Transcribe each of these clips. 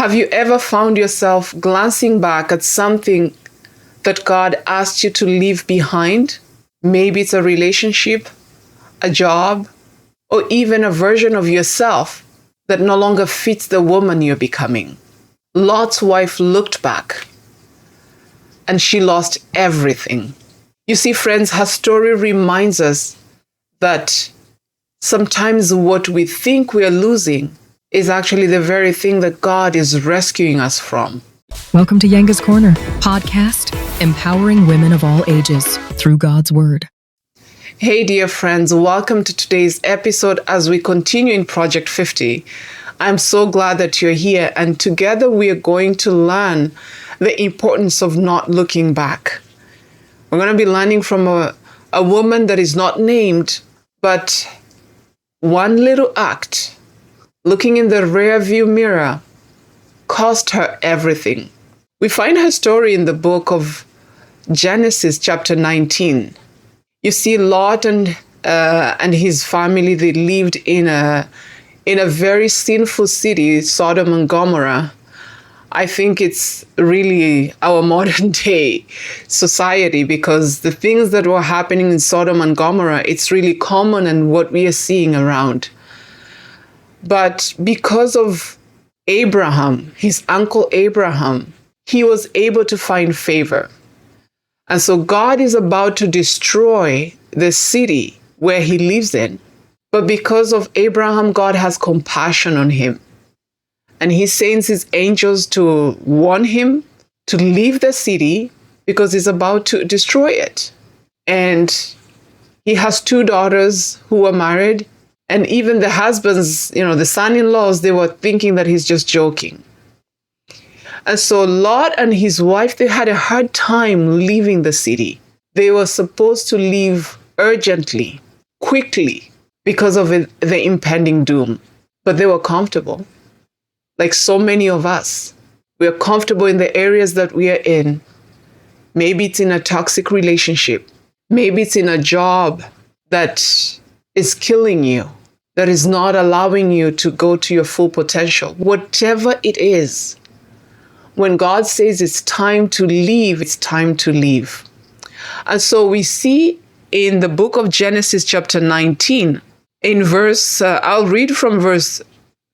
Have you ever found yourself glancing back at something that God asked you to leave behind? Maybe it's a relationship, a job, or even a version of yourself that no longer fits the woman you're becoming. Lot's wife looked back and she lost everything. You see, friends, her story reminds us that sometimes what we think we are losing is actually the very thing that God is rescuing us from. Welcome to Yenga's Corner, podcast empowering women of all ages through God's Word. Hey, dear friends, welcome to today's episode as we continue in Project 50. I'm so glad that you're here, and together we are going to learn the importance of not looking back. We're going to be learning from a woman that is not named, but one little act, looking in the rearview mirror, cost her everything. We find her story in the book of Genesis chapter 19. You see, Lot and his family, they lived in a very sinful city, Sodom and Gomorrah. I think it's really our modern day society, because the things that were happening in Sodom and Gomorrah, it's really common and what we are seeing around. But because of Abraham, his uncle Abraham, he was able to find favor. And so God is about to destroy the city where he lives in. But because of Abraham, God has compassion on him. And he sends his angels to warn him to leave the city because he's about to destroy it. And he has two daughters who are married. And even the husbands, the son-in-laws, they were thinking that he's just joking. And so Lot and his wife, they had a hard time leaving the city. They were supposed to leave urgently, quickly, because of the impending doom. But they were comfortable. Like so many of us, we are comfortable in the areas that we are in. Maybe it's in a toxic relationship. Maybe it's in a job that is killing you, that is not allowing you to go to your full potential. Whatever it is, when God says it's time to leave, it's time to leave. And so we see in the book of Genesis chapter 19, in verse, I'll read from verse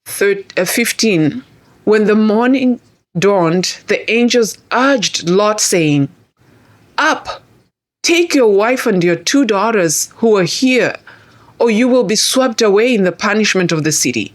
15. When the morning dawned, the angels urged Lot, saying, "Up, take your wife and your two daughters who are here, or you will be swept away in the punishment of the city."